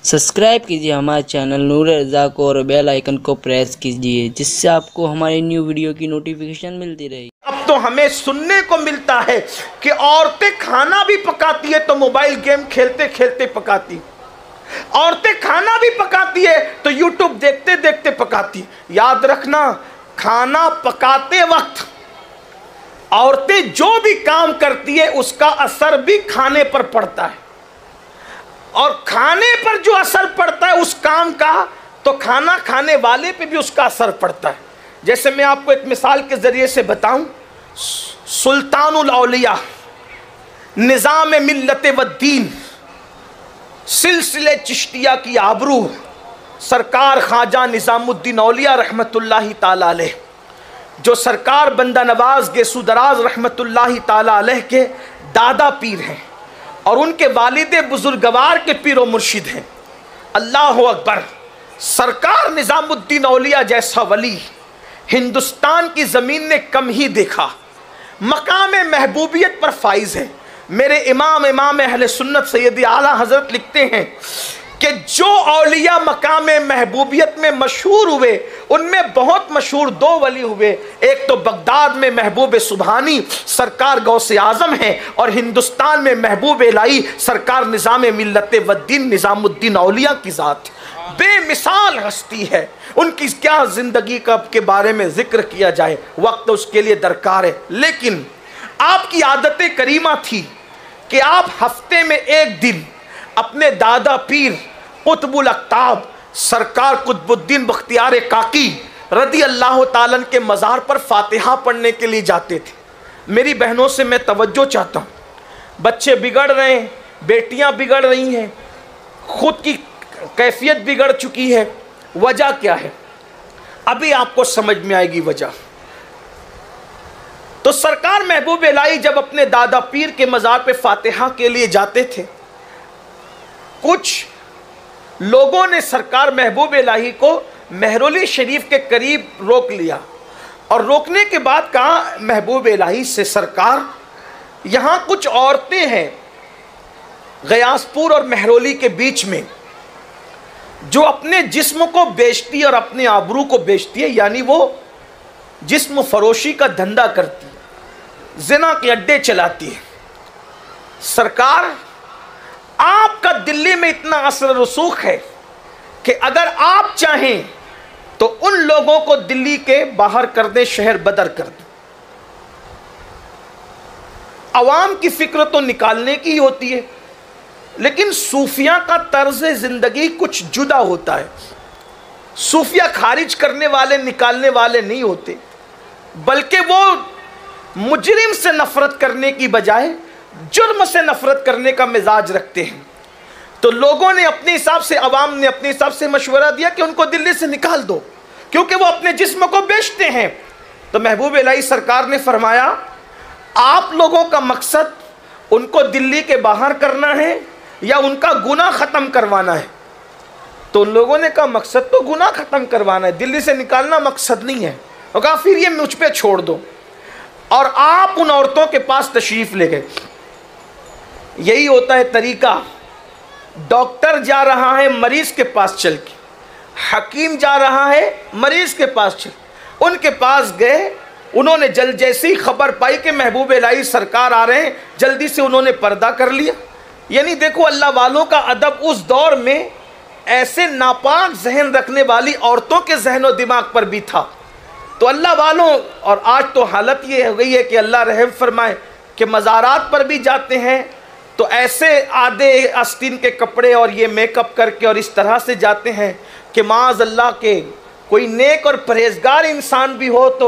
Subscribe कीजिए हमारे channel नूर रज़ा को और बेल आइकन को प्रेस कीजिए, जिससे आपको हमारी न्यू वीडियो की नोटिफिकेशन मिलती रहे। अब तो हमें सुनने को मिलता है कि औरतें खाना भी पकाती है तो मोबाइल गेम खेलते खेलते पकाती, औरतें खाना भी पकाती है तो यूट्यूब देखते देखते पकाती। याद रखना, खाना पकाते वक्त औरतें जो भी काम करती है उसका असर भी खाने पर पड़ता है, और खाने पर जो असर पड़ता है उस काम का तो खाना खाने वाले पे भी उसका असर पड़ता है। जैसे मैं आपको एक मिसाल के ज़रिए से बताऊं, सुल्तानुल औलिया, निज़ाम मिल्लत व दीन, सिलसिले चिश्तिया की आबरू, सरकार ख्वाजा निज़ामुद्दीन औलिया रहमतुल्लाहि ताला अलैह, जो सरकार बंदा नवाज गेसू दराज रहमतुल्लाहि ताला अलैह के दादा पीर हैं और उनके वालिदे बुजुर्गवार के पीर व मुर्शिद हैं। अल्लाह अकबर। सरकार निज़ामुद्दीन औलिया जैसा वली हिंदुस्तान की ज़मीन ने कम ही देखा, मकाम महबूबियत पर फाइज है। मेरे इमाम अहले सुन्नत सैयदी आला हज़रत लिखते हैं कि जो औलिया मकाम महबूबियत में मशहूर हुए उनमें बहुत मशहूर दो वली हुए। एक तो बगदाद में महबूब सुबहानी सरकार गौसे आज़म हैं, और हिंदुस्तान में महबूब इलाही सरकार निज़ाम मिल्लत व दीन निज़ामुद्दीन औलिया की ज़ात बेमिसाल हस्ती है। उनकी क्या ज़िंदगी का के बारे में ज़िक्र किया जाए, वक्त उसके लिए दरकार है। लेकिन आपकी आदत करीमा थी कि आप हफ्ते में एक दिन अपने दादा पीर कुतुबुल अक्ताब सरकार कुतुबुद्दीन बख्तियार काकी रदी अल्लाह तालन के मज़ार पर फातिहा पढ़ने के लिए जाते थे। मेरी बहनों से मैं तवज्जो चाहता हूँ, बच्चे बिगड़ रहे हैं, बेटियाँ बिगड़ रही हैं, खुद की कैफियत बिगड़ चुकी है। वजह क्या है? अभी आपको समझ में आएगी वजह। तो सरकार महबूब इलाही जब अपने दादा पीर के मज़ार पे फातिहा के लिए जाते थे, कुछ लोगों ने सरकार महबूब इलाही को मेहरोली शरीफ के करीब रोक लिया, और रोकने के बाद कहा महबूब इलाही से, सरकार यहाँ कुछ औरतें हैं गयासपुर और मेहरोली के बीच में जो अपने जिस्म को बेचती है और अपने आबरू को बेचती है, यानी वो जिस्म फरोशी का धंधा करती है, जिना के अड्डे चलाती है। सरकार, आपका दिल्ली में इतना असर रसूख है कि अगर आप चाहें तो उन लोगों को दिल्ली के बाहर कर दें, शहर बदर कर दें। अवाम की फिक्र तो निकालने की ही होती है, लेकिन सूफिया का तर्ज ज़िंदगी कुछ जुदा होता है। सूफिया खारिज करने वाले, निकालने वाले नहीं होते, बल्कि वो मुजरिम से नफ़रत करने की बजाय जुर्म से नफ़रत करने का मिजाज रखते हैं। तो लोगों ने अपने हिसाब से, अवाम ने अपने हिसाब से मशवरा दिया कि उनको दिल्ली से निकाल दो, क्योंकि वो अपने जिस्म को बेचते हैं। तो महबूब इलाही सरकार ने फरमाया, आप लोगों का मकसद उनको दिल्ली के बाहर करना है या उनका गुनाह ख़त्म करवाना है? तो उन लोगों ने कहा मकसद तो गुनाह ख़त्म करवाना है, दिल्ली से निकालना मकसद नहीं है। और कहा फिर ये मुझ पे छोड़ दो, और आप उन औरतों के पास तशरीफ़ ले गए। यही होता है तरीका। डॉक्टर जा रहा है मरीज़ के पास चल के, हकीम जा रहा है मरीज़ के पास चल, उनके पास गए, उन्होंने जैसी ही खबर पाई कि महबूब इलाही सरकार आ रहे हैं, जल्दी से उन्होंने पर्दा कर लिया। यानी देखो, अल्लाह वालों का अदब उस दौर में ऐसे नापाक जहन रखने वाली औरतों के जहन व दिमाग पर भी था। तो अल्लाह वालों, और आज तो हालत ये हो गई है कि अल्लाह रहम फरमाए कि मज़ारात पर भी जाते हैं तो ऐसे आधे आस्तीन के कपड़े और ये मेकअप करके और इस तरह से जाते हैं कि माज़ अल्लाह के कोई नेक और परहेजगार इंसान भी हो तो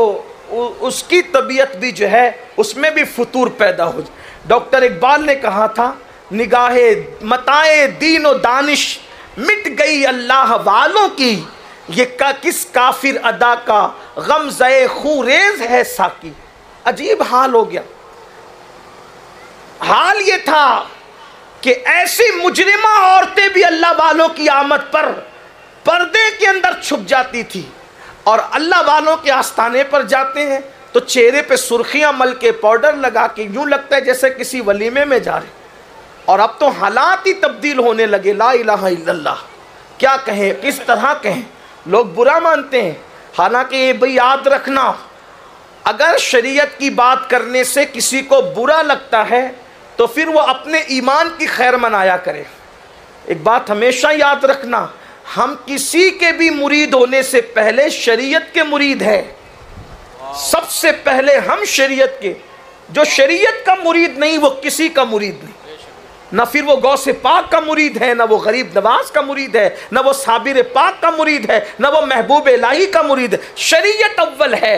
उसकी तबीयत भी जो है उसमें भी फतूर पैदा हो जाए। डॉक्टर इकबाल ने कहा था, निगाहे मताए दीन व दानिश मिट गई अल्लाह वालों की, ये किस काफिर अदा का गमज़े खूरेज है साकी। अजीब हाल हो गया। हाल ये था कि ऐसी मुजरिमा औरतें भी अल्लाह वालों की आमद पर पर्दे के अंदर छुप जाती थी, और अल्लाह वालों के आस्थाने पर जाते हैं तो चेहरे पे सुर्खियां मल के, पाउडर लगा के, यूं लगता है जैसे किसी वलीमे में जा रहे, और अब तो हालात ही तब्दील होने लगे। ला इलाहा इल्लल्लाह, क्या कहें, किस तरह कहें, लोग बुरा मानते हैं। हालांकि ये भाई याद रखना, अगर शरीयत की बात करने से किसी को बुरा लगता है तो फिर वो अपने ईमान की खैर मनाया करे। एक बात हमेशा याद रखना, हम किसी के भी मुरीद होने से पहले शरीयत के मुरीद हैं। सबसे पहले हम शरीयत के, जो शरीयत का मुरीद नहीं वो किसी का मुरीद नहीं। ना फिर वो गौसे पाक का मुरीद है, ना वो गरीब नवाज का मुरीद है, ना वो साबिर पाक का मुरीद है, ना वो महबूब इलाही का मुरीद है। शरीयत अव्वल है,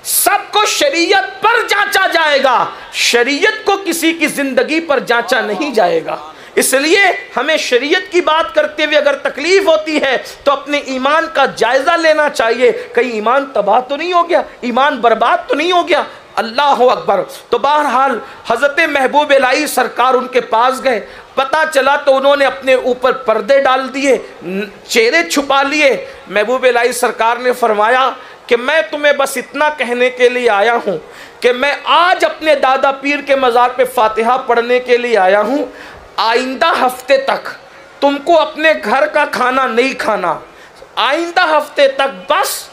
सबको शरीयत पर जांचा जाएगा, शरीयत को किसी की जिंदगी पर जांचा नहीं जाएगा। इसलिए हमें शरीयत की बात करते हुए अगर तकलीफ होती है तो अपने ईमान का जायजा लेना चाहिए, कहीं ईमान तबाह तो नहीं हो गया, ईमान बर्बाद तो नहीं हो गया। अल्लाह अकबर। तो बहरहाल हज़रत महबूब इलाही सरकार उनके पास गए, पता चला तो उन्होंने अपने ऊपर पर्दे डाल दिए, चेहरे छुपा लिए। महबूब इलाही सरकार ने फरमाया कि मैं तुम्हें बस इतना कहने के लिए आया हूँ कि मैं आज अपने दादा पीर के मज़ार पे फातिहा पढ़ने के लिए आया हूँ, आइंदा हफ्ते तक तुमको अपने घर का खाना नहीं खाना, आइंदा हफ्ते तक बस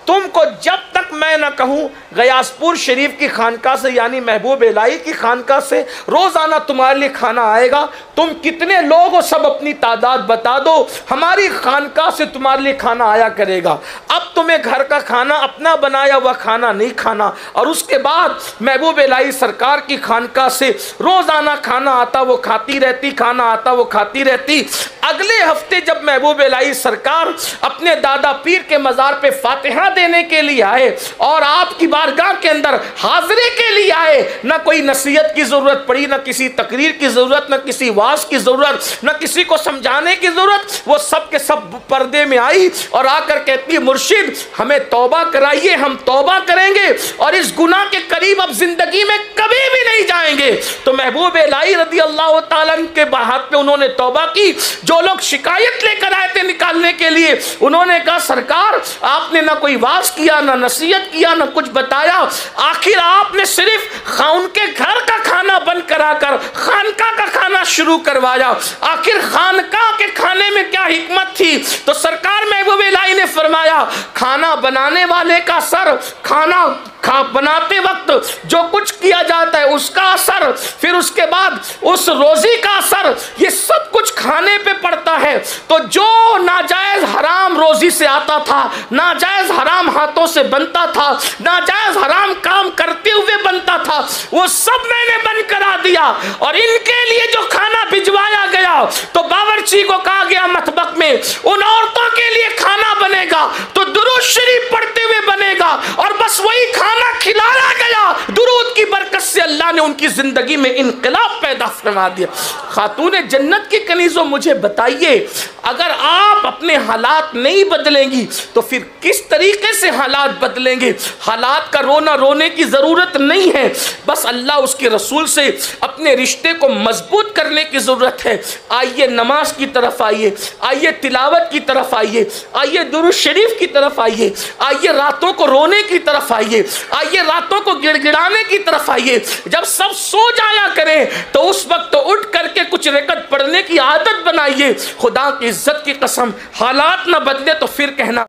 तुमको जब तक मैं ना कहूँ गयासपुर शरीफ की खानका से यानी महबूब इलाही की खानका से रोज़ाना तुम्हारे लिए खाना आएगा। तुम कितने लोग हो सब अपनी तादाद बता दो, हमारी खानका से तुम्हारे लिए खाना आया करेगा। अब तुम्हें घर का खाना अपना बनाया हुआ खाना नहीं खाना। और उसके बाद महबूब इलाही सरकार की खानका से रोज़ाना खाना आता वो खाती रहती, खाना आता वो खाती रहती। अगले हफ्ते जब महबूब इलाही सरकार अपने दादा पीर के मज़ार पे फातिहा देने के लिए आए और आपकी बारगाह के अंदर हाजिरी के लिए आए, ना कोई नसीहत की ज़रूरत पड़ी, ना किसी तकरीर की ज़रूरत, ना किसी वाज की ज़रूरत, ना किसी को समझाने की ज़रूरत। वो सब के सब पर्दे में आई और आकर कहती है, मुर्शिद हमें तौबा कराइए, हम तौबा करेंगे और इस गुनाह के करीब अब ज़िंदगी में कभी भी नहीं जाएंगे। तो महबूब इलाही रज़ी अल्लाह ताला के हाथ में उन्होंने तौबा की। जो लोग शिकायत लेकर आए थे निकालने के लिए, उन्होंने कहा सरकार आपने ना कोई वाज किया, ना नसीहत किया, ना कुछ बताया, आखिर आपने सिर्फ उनके घर का खाना बंद कराकर खानका का खाना शुरू करवाया। आखिर खानका के खाने में क्या हिकमत थी? तो सरकार महबूब इलाही ने फरमाया, खाना बनाने वाले का सर, खाना बनाते वक्त जो कुछ किया जाता है उसका असर, फिर उसके बाद उस रोजी का असर, ये सब कुछ खाने पे पड़ता है। तो जो नाजायज हराम रोजी से आता था, नाजायज हराम हाथों से बनता था, नाजायज हराम काम करते हुए बनता था, वो सब मैंने बंद करा दिया। और इनके लिए जो खाना भिजवाया गया तो बावर्ची को कहा गया मतबख में उन औरतों के लिए खाना बनेगा तो दुरूद शरीफ पढ़ते हुए बनेगा, और बस वही खाना खिलाया गया। दुरूद की बरकत से अल्लाह ने उनकी जिंदगी में इनकलाब पैदा फरमा दिया। खातून जन्नत की कनीज़ों, मुझे बताइए, अगर आप अपने हालात नहीं बदलेंगी तो फिर किस तरीके से हालात बदलेंगे? हालात का रोने की ज़रूरत नहीं है, बस अल्लाह उसके रसूल से अपने रिश्ते को मजबूत करने की ज़रूरत है। आइए नमाज की तरफ आइए, आइए तिलावत की तरफ आइए, आइए दुरूद शरीफ की तरफ आइए, आइए रातों को रोने की तरफ आइए, आइए रातों को गिड़गिड़ाने की तरफ आइए। जब सब सो जाया करें तो उस वक्त तो उठ करके कुछ रकअत पढ़ने की आदत बनाइए। खुदा की इज्जत की कसम, हालात ना बदले तो फिर कहना